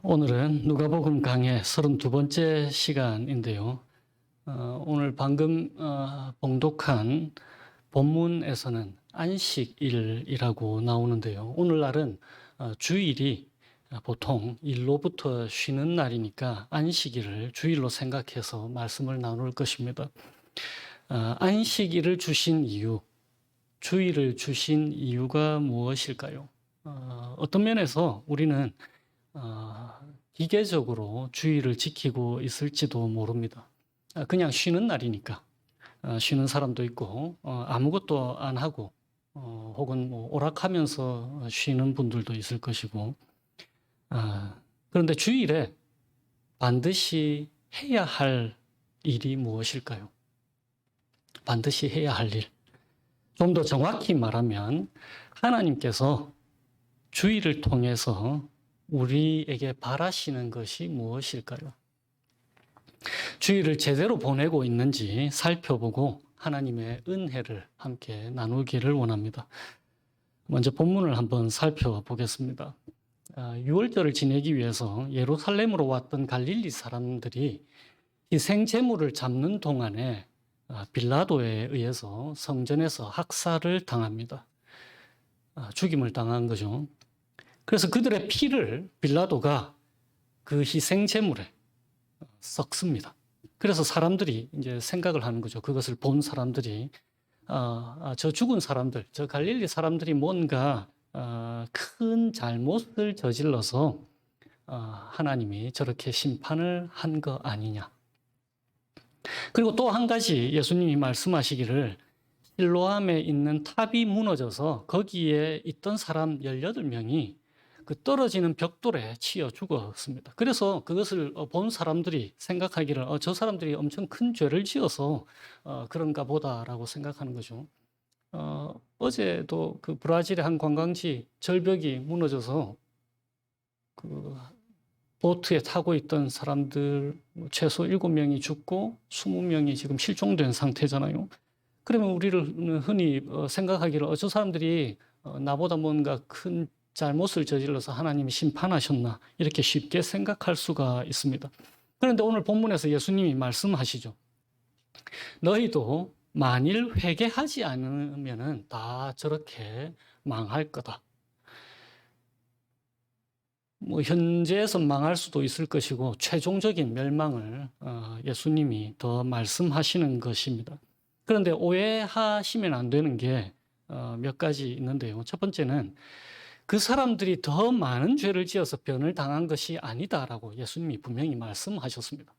오늘은 누가복음 강의 32번째 시간인데요. 오늘 방금 봉독한 본문에서는 안식일이라고 나오는데요. 오늘날은 주일이 보통 일로부터 쉬는 날이니까 안식일을 주일로 생각해서 말씀을 나눌 것입니다. 안식일을 주신 이유, 주일을 주신 이유가 무엇일까요? 어떤 면에서 우리는 기계적으로 주의를 지키고 있을지도 모릅니다. 그냥 쉬는 날이니까. 쉬는 사람도 있고, 아무것도 안 하고, 혹은 뭐 오락하면서 쉬는 분들도 있을 것이고, 그런데 주일에 반드시 해야 할 일이 무엇일까요? 반드시 해야 할 일. 좀 더 정확히 말하면, 하나님께서 주일을 통해서 우리에게 바라시는 것이 무엇일까요? 주일을 제대로 보내고 있는지 살펴보고 하나님의 은혜를 함께 나누기를 원합니다. 먼저 본문을 한번 살펴보겠습니다. 6월절을 지내기 위해서 예루살렘으로 왔던 갈릴리 사람들이 희생 제물을 잡는 동안에 빌라도에 의해서 성전에서 학살을 당합니다. 죽임을 당한 거죠. 그래서 그들의 피를 빌라도가 그 희생 제물에 섞습니다. 그래서 사람들이 이제 생각을 하는 거죠. 그것을 본 사람들이 저 죽은 사람들, 저 갈릴리 사람들이 뭔가 큰 잘못을 저질러서 하나님이 저렇게 심판을 한 거 아니냐. 그리고 또 한 가지 예수님이 말씀하시기를 실로암에 있는 탑이 무너져서 거기에 있던 사람 18명이 그 떨어지는 벽돌에 치여 죽었습니다. 그래서 그것을 본 사람들이 생각하기를 저 사람들이 엄청 큰 죄를 지어서 그런가 보다라고 생각하는 거죠. 어제도 그 브라질의 한 관광지 절벽이 무너져서 그 보트에 타고 있던 사람들 최소 7명이 죽고 20명이 지금 실종된 상태잖아요. 그러면 우리를 흔히 생각하기를 저 사람들이 나보다 뭔가 큰 잘못을 저질러서 하나님이 심판하셨나 이렇게 쉽게 생각할 수가 있습니다. 그런데 오늘 본문에서 예수님이 말씀하시죠. 너희도 만일 회개하지 않으면 다 저렇게 망할 거다. 뭐 현재에서 망할 수도 있을 것이고 최종적인 멸망을 예수님이 더 말씀하시는 것입니다. 그런데 오해하시면 안 되는 게 몇 가지 있는데요. 첫 번째는 그 사람들이 더 많은 죄를 지어서 변을 당한 것이 아니다라고 예수님이 분명히 말씀하셨습니다.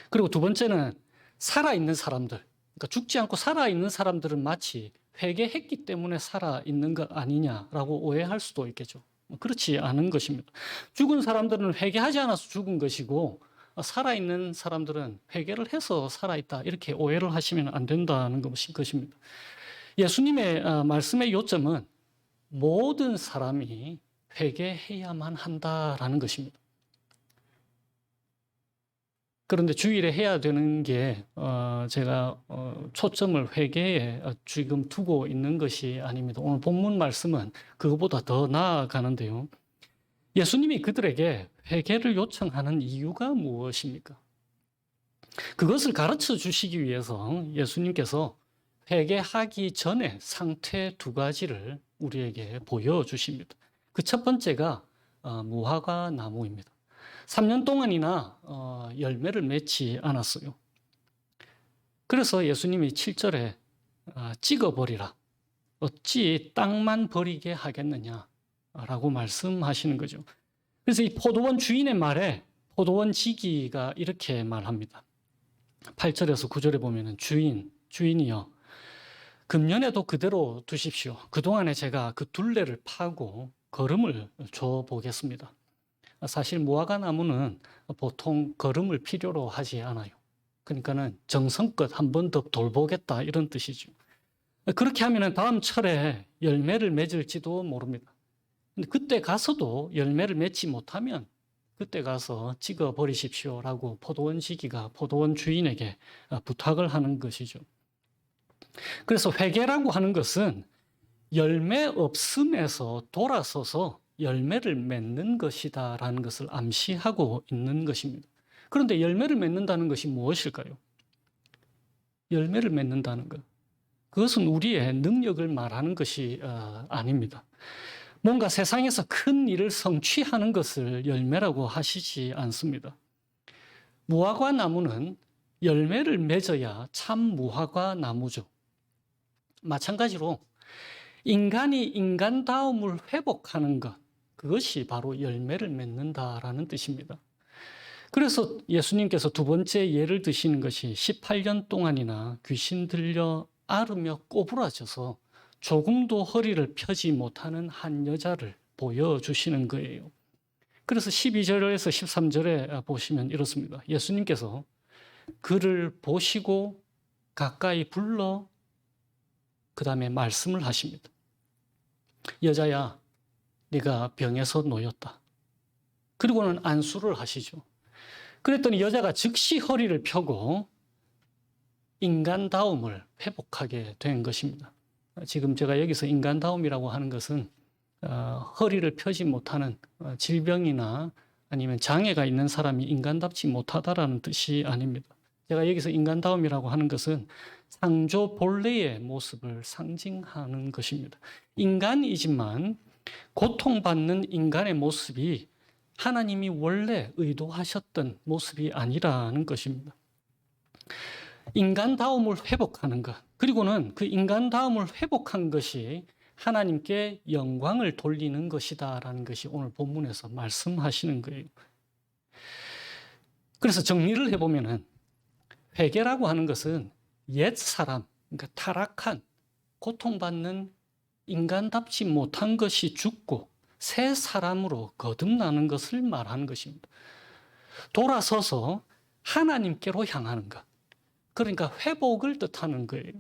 그리고 두 번째는 살아있는 사람들, 그러니까 죽지 않고 살아있는 사람들은 마치 회개했기 때문에 살아있는 것 아니냐라고 오해할 수도 있겠죠. 그렇지 않은 것입니다. 죽은 사람들은 회개하지 않아서 죽은 것이고 살아있는 사람들은 회개를 해서 살아있다 이렇게 오해를 하시면 안 된다는 것입니다. 예수님의 말씀의 요점은 모든 사람이 회개해야만 한다라는 것입니다. 그런데 주일에 해야 되는 게 제가 초점을 회개에 지금 두고 있는 것이 아닙니다. 오늘 본문 말씀은 그것보다 더 나아가는데요. 예수님이 그들에게 회개를 요청하는 이유가 무엇입니까? 그것을 가르쳐 주시기 위해서 예수님께서 회개하기 전에 상태 두 가지를 우리에게 보여주십니다. 그 첫 번째가 무화과 나무입니다. 3년 동안이나 열매를 맺지 않았어요. 그래서 예수님이 7절에 찍어버리라. 어찌 땅만 버리게 하겠느냐라고 말씀하시는 거죠. 그래서 이 포도원 주인의 말에 포도원 지기가 이렇게 말합니다. 8절에서 9절에 보면 주인이여 금년에도 그대로 두십시오. 그동안에 제가 그 둘레를 파고 거름을 줘보겠습니다. 사실 무화과 나무는 보통 거름을 필요로 하지 않아요. 그러니까는 정성껏 한 번 더 돌보겠다 이런 뜻이죠. 그렇게 하면 다음 철에 열매를 맺을지도 모릅니다. 근데 그때 가서도 열매를 맺지 못하면 그때 가서 찍어 버리십시오라고 포도원 지기가 포도원 주인에게 부탁을 하는 것이죠. 그래서 회개라고 하는 것은 열매 없음에서 돌아서서 열매를 맺는 것이다라는 것을 암시하고 있는 것입니다. 그런데 열매를 맺는다는 것이 무엇일까요? 열매를 맺는다는 것. 그것은 우리의 능력을 말하는 것이 아닙니다. 뭔가 세상에서 큰 일을 성취하는 것을 열매라고 하시지 않습니다. 무화과 나무는 열매를 맺어야 참 무화과 나무죠. 마찬가지로 인간이 인간다움을 회복하는 것, 그것이 바로 열매를 맺는다라는 뜻입니다. 그래서 예수님께서 두 번째 예를 드시는 것이 18년 동안이나 귀신 들려 앓으며 꼬부라져서 조금도 허리를 펴지 못하는 한 여자를 보여주시는 거예요. 그래서 12절에서 13절에 보시면 이렇습니다. 예수님께서 그를 보시고 가까이 불러 그 다음에 말씀을 하십니다. 여자야, 네가 병에서 놓였다. 그리고는 안수를 하시죠. 그랬더니 여자가 즉시 허리를 펴고 인간다움을 회복하게 된 것입니다. 지금 제가 여기서 인간다움이라고 하는 것은 허리를 펴지 못하는 질병이나 아니면 장애가 있는 사람이 인간답지 못하다라는 뜻이 아닙니다. 제가 여기서 인간다움이라고 하는 것은 창조 본래의 모습을 상징하는 것입니다. 인간이지만 고통받는 인간의 모습이 하나님이 원래 의도하셨던 모습이 아니라는 것입니다. 인간다움을 회복하는 것, 그리고는 그 인간다움을 회복한 것이 하나님께 영광을 돌리는 것이다라는 것이 오늘 본문에서 말씀하시는 거예요. 그래서 정리를 해보면은 회개라고 하는 것은 옛 사람, 그러니까 타락한, 고통받는 인간답지 못한 것이 죽고 새 사람으로 거듭나는 것을 말하는 것입니다. 돌아서서 하나님께로 향하는 것. 그러니까 회복을 뜻하는 거예요.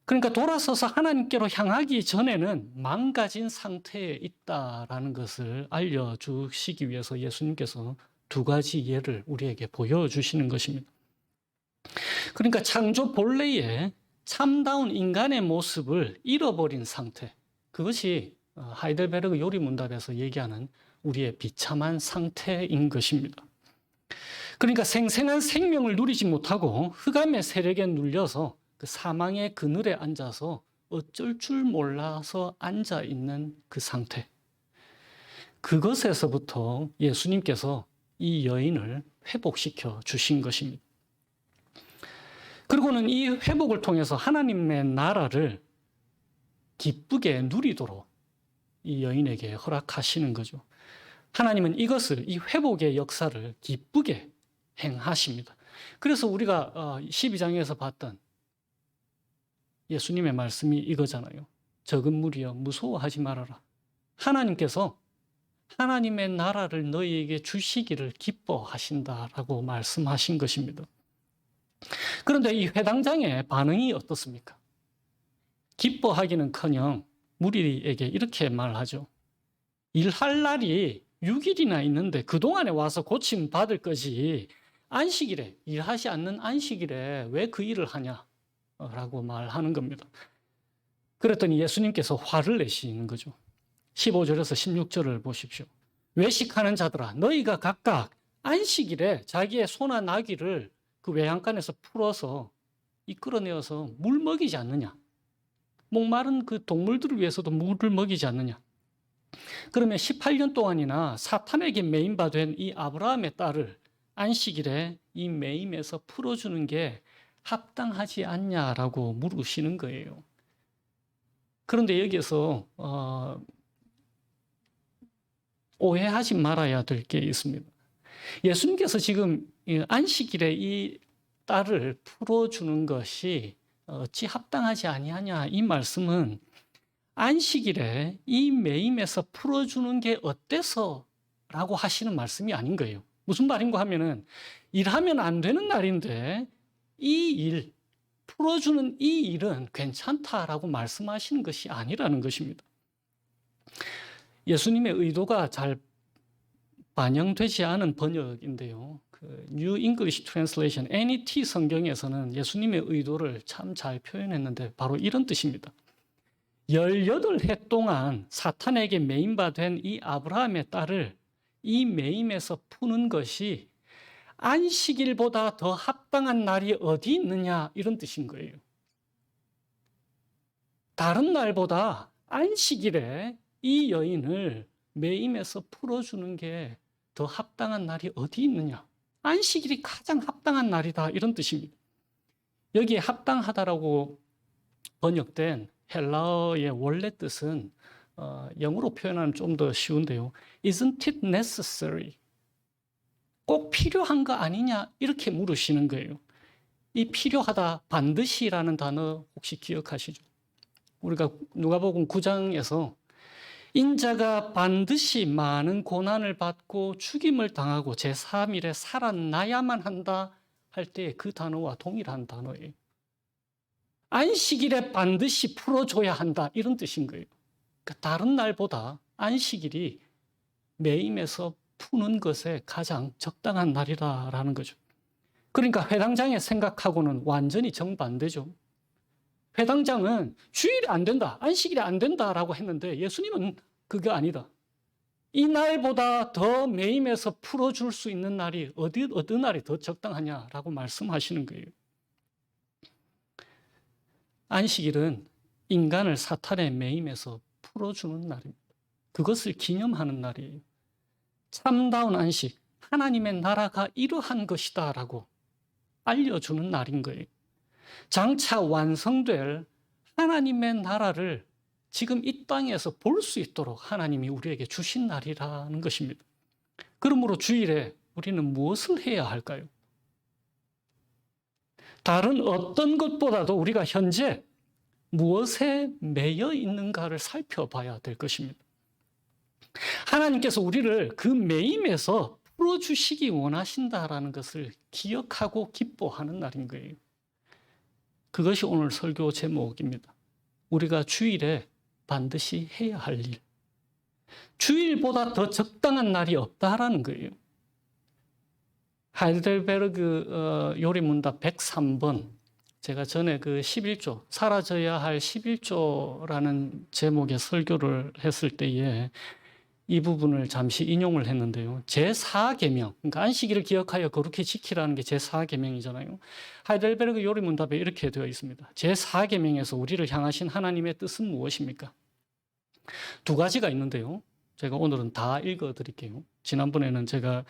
그러니까 돌아서서 하나님께로 향하기 전에는 망가진 상태에 있다라는 것을 알려주시기 위해서 예수님께서 두 가지 예를 우리에게 보여주시는 것입니다. 그러니까 창조 본래의 참다운 인간의 모습을 잃어버린 상태, 그것이 하이델베르그 요리문답에서 얘기하는 우리의 비참한 상태인 것입니다. 그러니까 생생한 생명을 누리지 못하고 흑암의 세력에 눌려서 그 사망의 그늘에 앉아서 어쩔 줄 몰라서 앉아 있는 그 상태. 그것에서부터 예수님께서 이 여인을 회복시켜 주신 것입니다. 그리고는 이 회복을 통해서 하나님의 나라를 기쁘게 누리도록 이 여인에게 허락하시는 거죠. 하나님은 이것을, 이 회복의 역사를 기쁘게 행하십니다. 그래서 우리가 12장에서 봤던 예수님의 말씀이 이거잖아요. 적은 무리여 무서워하지 말아라. 하나님께서 하나님의 나라를 너희에게 주시기를 기뻐하신다라고 말씀하신 것입니다. 그런데 이 회당장의 반응이 어떻습니까? 기뻐하기는커녕 무리에게 이렇게 말하죠. 일할 날이 6일이나 있는데 그동안에 와서 고침 받을 거지 안식일에, 일하지 않는 안식일에 왜 그 일을 하냐? 라고 말하는 겁니다. 그랬더니 예수님께서 화를 내시는 거죠. 15절에서 16절을 보십시오. 외식하는 자들아, 너희가 각각 안식일에 자기의 소나 나귀를 그 외양간에서 풀어서 이끌어내어서 물 먹이지 않느냐? 목마른 그 동물들을 위해서도 물을 먹이지 않느냐? 그러면 18년 동안이나 사탄에게 매임받은 이 아브라함의 딸을 안식일에 이 매임에서 풀어주는 게 합당하지 않냐라고 물으시는 거예요. 그런데 여기에서 오해하지 말아야 될 게 있습니다. 예수님께서 지금 안식일에 이 딸을 풀어주는 것이 어찌 합당하지 아니하냐, 이 말씀은 안식일에 이 매임에서 풀어주는 게 어때서 라고 하시는 말씀이 아닌 거예요. 무슨 말인가 하면은 일하면 안 되는 날인데 이 일, 풀어주는 이 일은 괜찮다라고 말씀하시는 것이 아니라는 것입니다. 예수님의 의도가 잘 반영되지 않은 번역인데요. 그 New English Translation, NET 성경에서는 예수님의 의도를 참 잘 표현했는데 바로 이런 뜻입니다. 18해 동안 사탄에게 매임받은 이 아브라함의 딸을 이 매임에서 푸는 것이 안식일보다 더 합당한 날이 어디 있느냐, 이런 뜻인 거예요. 다른 날보다 안식일에 이 여인을 매임에서 풀어주는 게 더 합당한 날이 어디 있느냐. 안식일이 가장 합당한 날이다, 이런 뜻입니다. 여기에 합당하다라고 번역된 헬라어의 원래 뜻은 영어로 표현하면 좀 더 쉬운데요. Isn't it necessary? 꼭 필요한 거 아니냐, 이렇게 물으시는 거예요. 이 필요하다, 반드시라는 단어 혹시 기억하시죠? 우리가 누가복음 9장에서 인자가 반드시 많은 고난을 받고 죽임을 당하고 제3일에 살아나야만 한다 할 때 그 단어와 동일한 단어예요. 안식일에 반드시 풀어줘야 한다, 이런 뜻인 거예요. 그러니까 다른 날보다 안식일이 매임에서 푸는 것에 가장 적당한 날이라는 거죠. 그러니까 회당장의 생각하고는 완전히 정반대죠. 회당장은 주일이 안 된다, 안식일이 안 된다라고 했는데 예수님은 그게 아니다. 이 날보다 더 매임에서 풀어줄 수 있는 날이 어느 날이 더 적당하냐라고 말씀하시는 거예요. 안식일은 인간을 사탄의 매임에서 풀어주는 날입니다. 그것을 기념하는 날이에요. 참다운 안식, 하나님의 나라가 이러한 것이다라고 알려주는 날인 거예요. 장차 완성될 하나님의 나라를 지금 이 땅에서 볼 수 있도록 하나님이 우리에게 주신 날이라는 것입니다. 그러므로 주일에 우리는 무엇을 해야 할까요? 다른 어떤 것보다도 우리가 현재 무엇에 매여 있는가를 살펴봐야 될 것입니다. 하나님께서 우리를 그 매임에서 풀어주시기 원하신다라는 것을 기억하고 기뻐하는 날인 거예요. 그것이 오늘 설교 제목입니다. 우리가 주일에 반드시 해야 할 일. 주일보다 더 적당한 날이 없다라는 거예요. 하이델베르그 요리문답 103번, 제가 전에 그 11조, 사라져야 할 11조라는 제목의 설교를 했을 때에 이 부분을 잠시 인용을 했는데요. 제4계명, 그러니까 안식일을 기억하여 거룩히 지키라는 게 제4계명이잖아요. 하이델베르그 요리문답에 이렇게 되어 있습니다. 제4계명에서 우리를 향하신 하나님의 뜻은 무엇입니까? 두 가지가 있는데요. 제가 오늘은 다 읽어드릴게요. 지난번에는 제가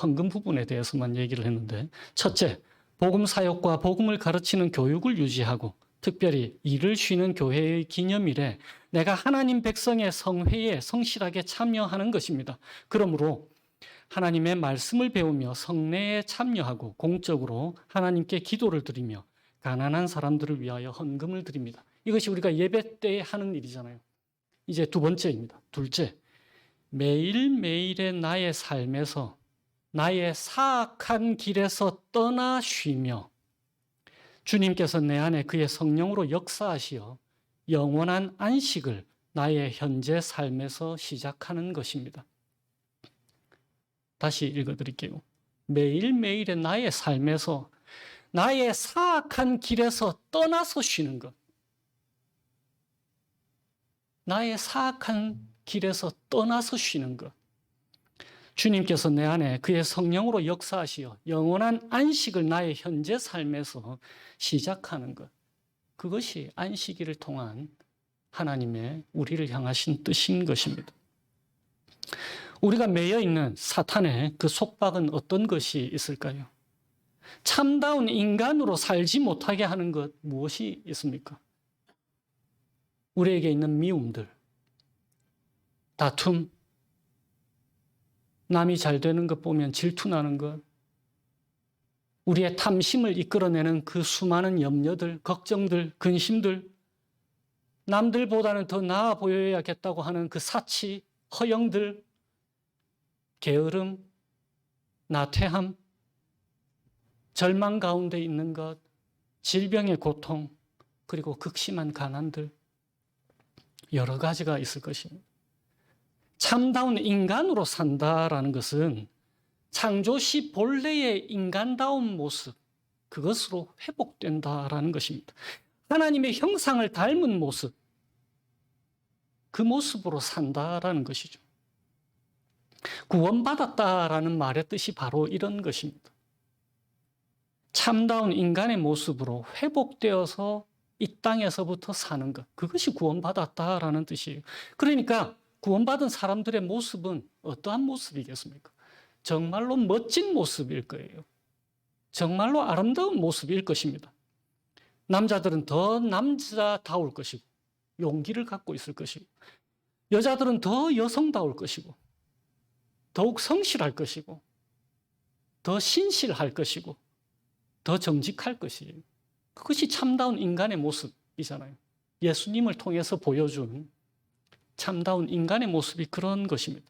헌금 부분에 대해서만 얘기를 했는데, 첫째, 복음 사역과 복음을 가르치는 교육을 유지하고 특별히 일을 쉬는 교회의 기념일에 내가 하나님 백성의 성회에 성실하게 참여하는 것입니다. 그러므로 하나님의 말씀을 배우며 성례에 참여하고 공적으로 하나님께 기도를 드리며 가난한 사람들을 위하여 헌금을 드립니다. 이것이 우리가 예배 때 하는 일이잖아요. 이제 두 번째입니다. 둘째, 매일매일의 나의 삶에서 나의 사악한 길에서 떠나 쉬며 주님께서 내 안에 그의 성령으로 역사하시어 영원한 안식을 나의 현재 삶에서 시작하는 것입니다. 다시 읽어드릴게요. 매일매일의 나의 삶에서 나의 사악한 길에서 떠나서 쉬는 것. 나의 사악한 길에서 떠나서 쉬는 것. 주님께서 내 안에 그의 성령으로 역사하시어 영원한 안식을 나의 현재 삶에서 시작하는 것. 그것이 안식일을 통한 하나님의 우리를 향하신 뜻인 것입니다. 우리가 매여 있는 사탄의 그 속박은 어떤 것이 있을까요? 참다운 인간으로 살지 못하게 하는 것 무엇이 있습니까? 우리에게 있는 미움들, 다툼, 남이 잘 되는 것 보면 질투나는 것, 우리의 탐심을 이끌어내는 그 수많은 염려들, 걱정들, 근심들, 남들보다는 더 나아 보여야겠다고 하는 그 사치, 허영들, 게으름, 나태함, 절망 가운데 있는 것, 질병의 고통, 그리고 극심한 가난들, 여러 가지가 있을 것입니다. 참다운 인간으로 산다라는 것은 창조시 본래의 인간다운 모습, 그것으로 회복된다라는 것입니다. 하나님의 형상을 닮은 모습, 그 모습으로 산다라는 것이죠. 구원받았다라는 말의 뜻이 바로 이런 것입니다. 참다운 인간의 모습으로 회복되어서 이 땅에서부터 사는 것, 그것이 구원받았다라는 뜻이에요. 그러니까 구원받은 사람들의 모습은 어떠한 모습이겠습니까? 정말로 멋진 모습일 거예요. 정말로 아름다운 모습일 것입니다. 남자들은 더 남자다울 것이고 용기를 갖고 있을 것이고, 여자들은 더 여성다울 것이고, 더욱 성실할 것이고, 더 신실할 것이고, 더 정직할 것이에요. 그것이 참다운 인간의 모습이잖아요. 예수님을 통해서 보여준 참다운 인간의 모습이 그런 것입니다.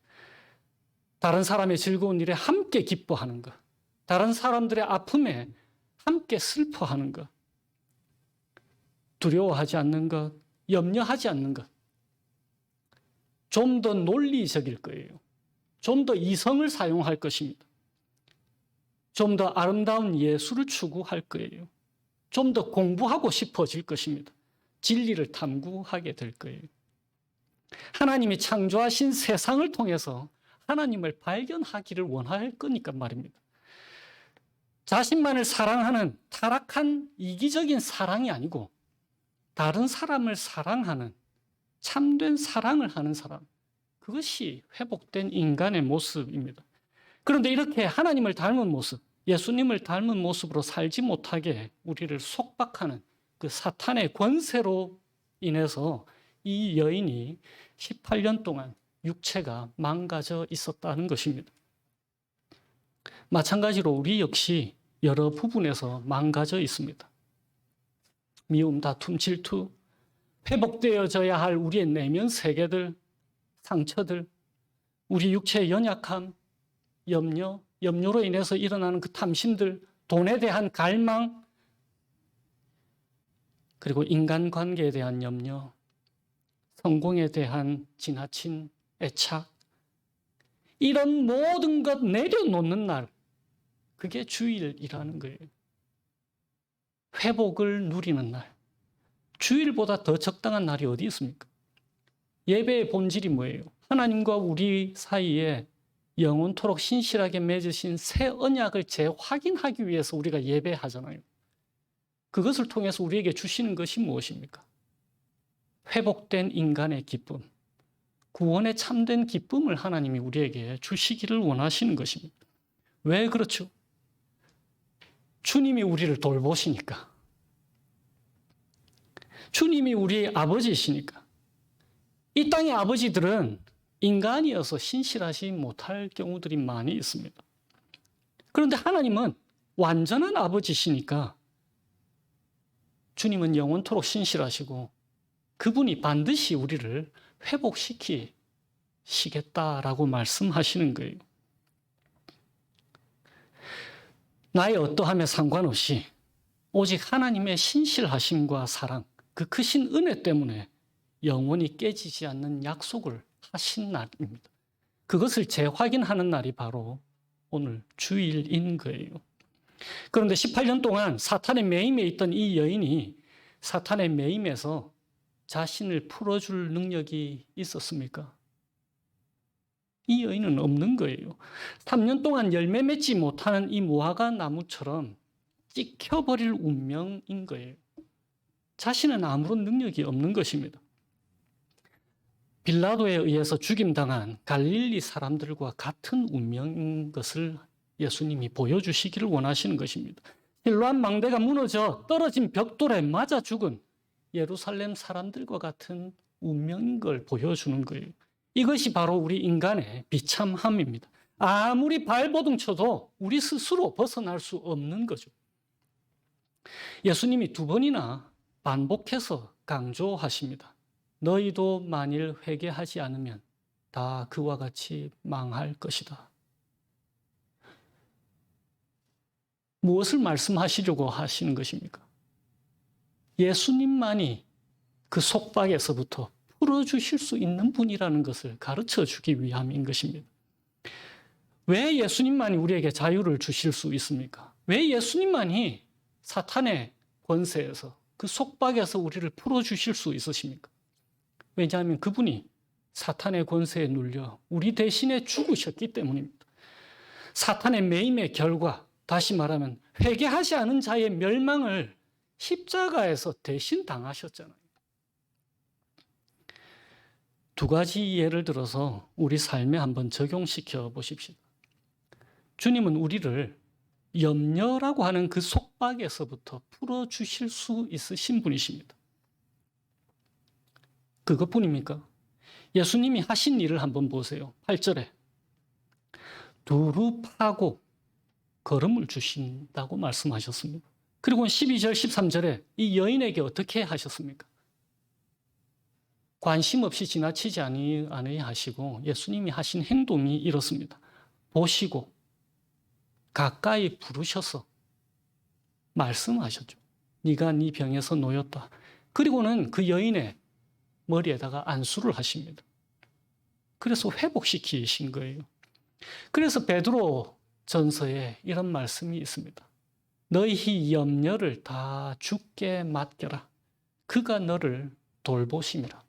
다른 사람의 즐거운 일에 함께 기뻐하는 것, 다른 사람들의 아픔에 함께 슬퍼하는 것, 두려워하지 않는 것, 염려하지 않는 것. 좀 더 논리적일 거예요. 좀 더 이성을 사용할 것입니다. 좀 더 아름다운 예술을 추구할 거예요. 좀 더 공부하고 싶어질 것입니다. 진리를 탐구하게 될 거예요. 하나님이 창조하신 세상을 통해서 하나님을 발견하기를 원할 거니까 말입니다. 자신만을 사랑하는 타락한 이기적인 사랑이 아니고 다른 사람을 사랑하는 참된 사랑을 하는 사람, 그것이 회복된 인간의 모습입니다. 그런데 이렇게 하나님을 닮은 모습, 예수님을 닮은 모습으로 살지 못하게 우리를 속박하는 그 사탄의 권세로 인해서 이 여인이 18년 동안 육체가 망가져 있었다는 것입니다. 마찬가지로 우리 역시 여러 부분에서 망가져 있습니다. 미움, 다툼, 질투, 회복되어져야 할 우리의 내면 세계들, 상처들, 우리 육체의 연약함, 염려로 인해서 일어나는 그 탐심들, 돈에 대한 갈망, 그리고 인간관계에 대한 염려, 성공에 대한 지나친 애착, 이런 모든 것 내려놓는 날, 그게 주일이라는 거예요. 회복을 누리는 날. 주일보다 더 적당한 날이 어디 있습니까? 예배의 본질이 뭐예요? 하나님과 우리 사이에 영원토록 신실하게 맺으신 새 언약을 재확인하기 위해서 우리가 예배하잖아요. 그것을 통해서 우리에게 주시는 것이 무엇입니까? 회복된 인간의 기쁨, 구원의 참된 기쁨을 하나님이 우리에게 주시기를 원하시는 것입니다. 왜 그렇죠? 주님이 우리를 돌보시니까. 주님이 우리의 아버지이시니까. 이 땅의 아버지들은 인간이어서 신실하지 못할 경우들이 많이 있습니다. 그런데 하나님은 완전한 아버지시니까 주님은 영원토록 신실하시고 그분이 반드시 우리를 회복시키시겠다라고 말씀하시는 거예요. 나의 어떠함에 상관없이 오직 하나님의 신실하심과 사랑, 그 크신 은혜 때문에 영원히 깨지지 않는 약속을 하신 날입니다. 그것을 재확인하는 날이 바로 오늘 주일인 거예요. 그런데 18년 동안 사탄의 매임에 있던 이 여인이 사탄의 매임에서 자신을 풀어줄 능력이 있었습니까? 이 여인은 없는 거예요. 3년 동안 열매 맺지 못하는 이 무화과 나무처럼 찍혀버릴 운명인 거예요. 자신은 아무런 능력이 없는 것입니다. 빌라도에 의해서 죽임당한 갈릴리 사람들과 같은 운명인 것을 예수님이 보여주시기를 원하시는 것입니다. 실로암 망대가 무너져 떨어진 벽돌에 맞아 죽은 예루살렘 사람들과 같은 운명인 걸 보여주는 거예요. 이것이 바로 우리 인간의 비참함입니다. 아무리 발버둥 쳐도 우리 스스로 벗어날 수 없는 거죠. 예수님이 2번이나 반복해서 강조하십니다. 너희도 만일 회개하지 않으면 다 그와 같이 망할 것이다. 무엇을 말씀하시려고 하시는 것입니까? 예수님만이 그 속박에서부터 풀어주실 수 있는 분이라는 것을 가르쳐 주기 위함인 것입니다. 왜 예수님만이 우리에게 자유를 주실 수 있습니까? 왜 예수님만이 사탄의 권세에서 그 속박에서 우리를 풀어주실 수 있으십니까? 왜냐하면 그분이 사탄의 권세에 눌려 우리 대신에 죽으셨기 때문입니다. 사탄의 매임의 결과, 다시 말하면 회개하지 않은 자의 멸망을 십자가에서 대신 당하셨잖아요. 두 가지 예를 들어서 우리 삶에 한번 적용시켜 보십시다. 주님은 우리를 염려라고 하는 그 속박에서부터 풀어주실 수 있으신 분이십니다. 그것뿐입니까? 예수님이 하신 일을 한번 보세요. 8절에 두루 파고 걸음을 주신다고 말씀하셨습니다. 그리고 12절, 13절에 이 여인에게 어떻게 하셨습니까? 관심 없이 지나치지 아니하시고 예수님이 하신 행동이 이렇습니다. 보시고 가까이 부르셔서 말씀하셨죠. 네가 네 병에서 놓였다. 그리고는 그 여인의 머리에다가 안수를 하십니다. 그래서 회복시키신 거예요. 그래서 베드로 전서에 이런 말씀이 있습니다. 너희 염려를 다 주께 맡겨라. 그가 너를 돌보심이라.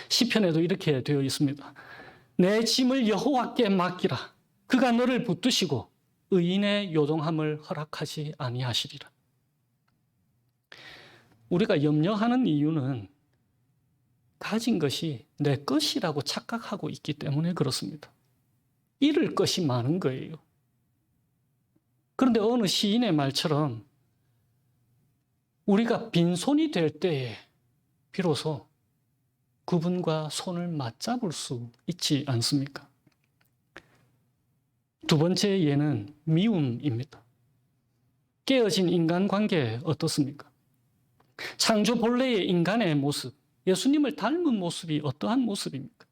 시편에도 이렇게 되어 있습니다. 내 짐을 여호와께 맡기라. 그가 너를 붙드시고 의인의 요동함을 허락하지 아니하시리라. 우리가 염려하는 이유는 가진 것이 내 것이라고 착각하고 있기 때문에 그렇습니다. 잃을 것이 많은 거예요. 그런데 어느 시인의 말처럼 우리가 빈손이 될 때에 비로소 그분과 손을 맞잡을 수 있지 않습니까? 두 번째 예는 미움입니다. 깨어진 인간관계 어떻습니까? 창조 본래의 인간의 모습, 예수님을 닮은 모습이 어떠한 모습입니까?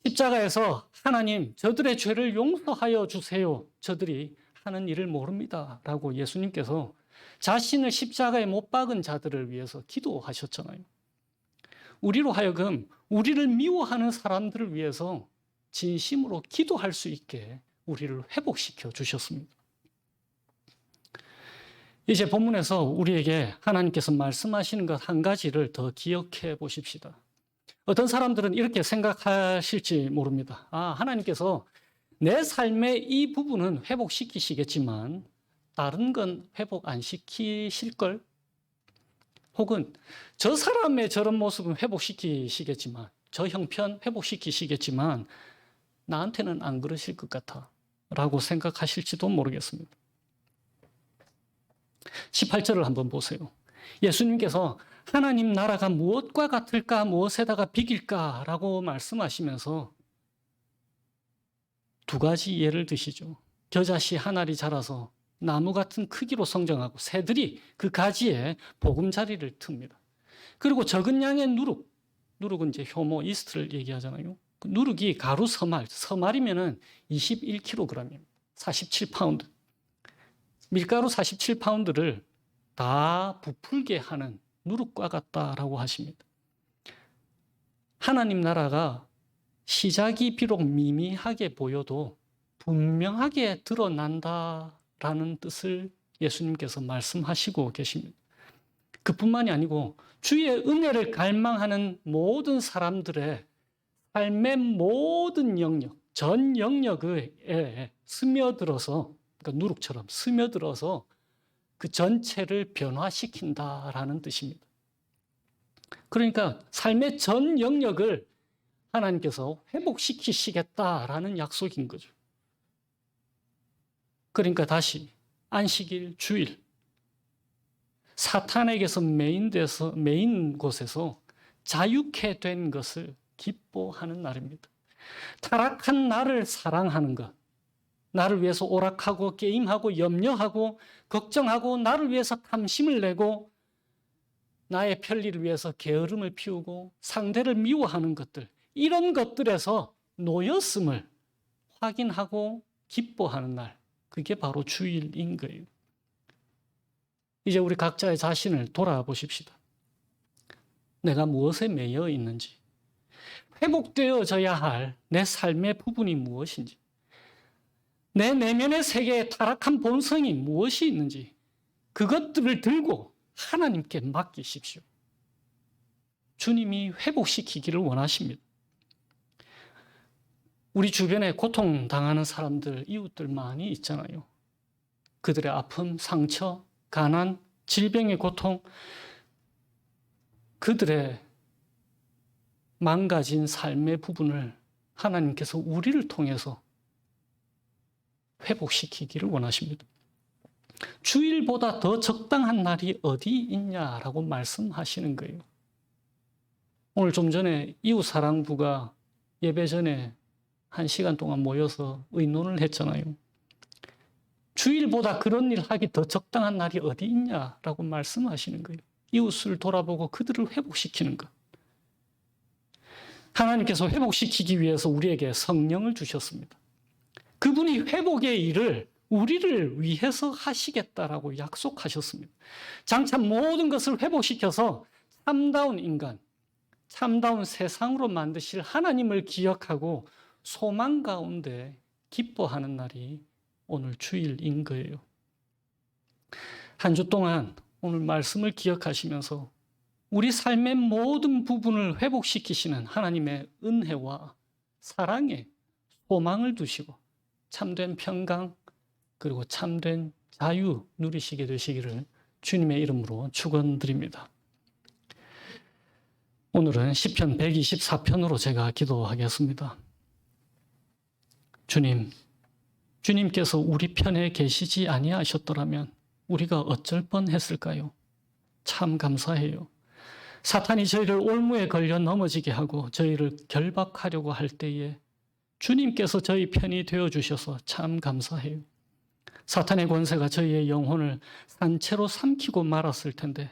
십자가에서 하나님, 저들의 죄를 용서하여 주세요. 저들이 하는 일을 모릅니다. 라고 예수님께서 자신을 십자가에 못 박은 자들을 위해서 기도하셨잖아요. 우리로 하여금 우리를 미워하는 사람들을 위해서 진심으로 기도할 수 있게 우리를 회복시켜 주셨습니다. 이제 본문에서 우리에게 하나님께서 말씀하시는 것 한 가지를 더 기억해 보십시다. 어떤 사람들은 이렇게 생각하실지 모릅니다. 하나님께서 내 삶의 이 부분은 회복시키시겠지만 다른 건 회복 안 시키실걸? 혹은 저 사람의 저런 모습은 회복시키시겠지만 저 형편 회복시키시겠지만 나한테는 안 그러실 것 같아 라고 생각하실지도 모르겠습니다. 18절을 한번 보세요. 예수님께서 하나님 나라가 무엇과 같을까 무엇에다가 비길까 라고 말씀하시면서 두 가지 예를 드시죠. 겨자씨 한 알이 자라서 나무 같은 크기로 성장하고 새들이 그 가지에 보금자리를 틉니다. 그리고 적은 양의 누룩은 이제 효모, 이스트를 얘기하잖아요. 그 누룩이 가루 서말이면은 21kg입니다. 47파운드. 밀가루 47파운드를 다 부풀게 하는 누룩과 같다라고 하십니다. 하나님 나라가 시작이 비록 미미하게 보여도 분명하게 드러난다라는 뜻을 예수님께서 말씀하시고 계십니다. 그뿐만이 아니고 주의 은혜를 갈망하는 모든 사람들의 삶의 모든 영역, 전 영역에 스며들어서, 그러니까 누룩처럼 스며들어서 그 전체를 변화시킨다라는 뜻입니다. 그러니까 삶의 전 영역을 하나님께서 회복시키시겠다라는 약속인 거죠. 그러니까 다시 안식일, 주일, 사탄에게서 메인 곳에서 자유케 된 것을 기뻐하는 날입니다. 타락한 나를 사랑하는 것, 나를 위해서 오락하고 게임하고 염려하고 걱정하고 나를 위해서 탐심을 내고 나의 편리를 위해서 게으름을 피우고 상대를 미워하는 것들, 이런 것들에서 놓였음을 확인하고 기뻐하는 날, 그게 바로 주일인 거예요. 이제 우리 각자의 자신을 돌아보십시다. 내가 무엇에 매여 있는지, 회복되어져야 할 내 삶의 부분이 무엇인지, 내 내면의 세계에 타락한 본성이 무엇이 있는지 그것들을 들고 하나님께 맡기십시오. 주님이 회복시키기를 원하십니다. 우리 주변에 고통당하는 사람들, 이웃들 많이 있잖아요. 그들의 아픔, 상처, 가난, 질병의 고통, 그들의 망가진 삶의 부분을 하나님께서 우리를 통해서 회복시키기를 원하십니다. 주일보다 더 적당한 날이 어디 있냐라고 말씀하시는 거예요. 오늘 좀 전에 이웃사랑부가 예배 전에 1시간 동안 모여서 의논을 했잖아요. 주일보다 그런 일 하기 더 적당한 날이 어디 있냐라고 말씀하시는 거예요. 이웃을 돌아보고 그들을 회복시키는 것. 하나님께서 회복시키기 위해서 우리에게 성령을 주셨습니다. 그분이 회복의 일을 우리를 위해서 하시겠다라고 약속하셨습니다. 장차 모든 것을 회복시켜서 참다운 인간, 참다운 세상으로 만드실 하나님을 기억하고 소망 가운데 기뻐하는 날이 오늘 주일인 거예요. 한 주 동안 오늘 말씀을 기억하시면서 우리 삶의 모든 부분을 회복시키시는 하나님의 은혜와 사랑에 소망을 두시고 참된 평강 그리고 참된 자유 누리시게 되시기를 주님의 이름으로 축원드립니다. 오늘은 시편 124편으로 제가 기도하겠습니다. 주님께서 우리 편에 계시지 아니하셨더라면 우리가 어쩔 뻔했을까요? 참 감사해요. 사탄이 저희를 올무에 걸려 넘어지게 하고 저희를 결박하려고 할 때에 주님께서 저희 편이 되어주셔서 참 감사해요. 사탄의 권세가 저희의 영혼을 산채로 삼키고 말았을 텐데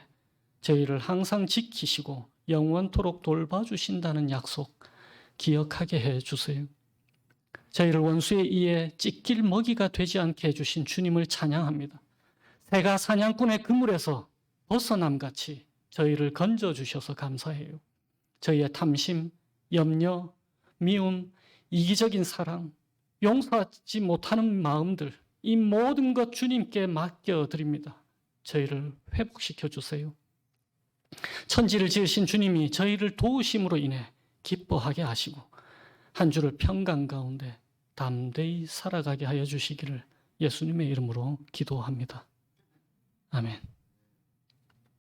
저희를 항상 지키시고 영원토록 돌봐주신다는 약속 기억하게 해주세요. 저희를 원수의 이에 찢길 먹이가 되지 않게 해주신 주님을 찬양합니다. 새가 사냥꾼의 그물에서 벗어남같이 저희를 건져주셔서 감사해요. 저희의 탐심, 염려, 미움, 이기적인 사랑, 용서하지 못하는 마음들, 이 모든 것 주님께 맡겨드립니다. 저희를 회복시켜 주세요. 천지를 지으신 주님이 저희를 도우심으로 인해 기뻐하게 하시고 한 주를 평강 가운데 담대히 살아가게 하여 주시기를 예수님의 이름으로 기도합니다. 아멘.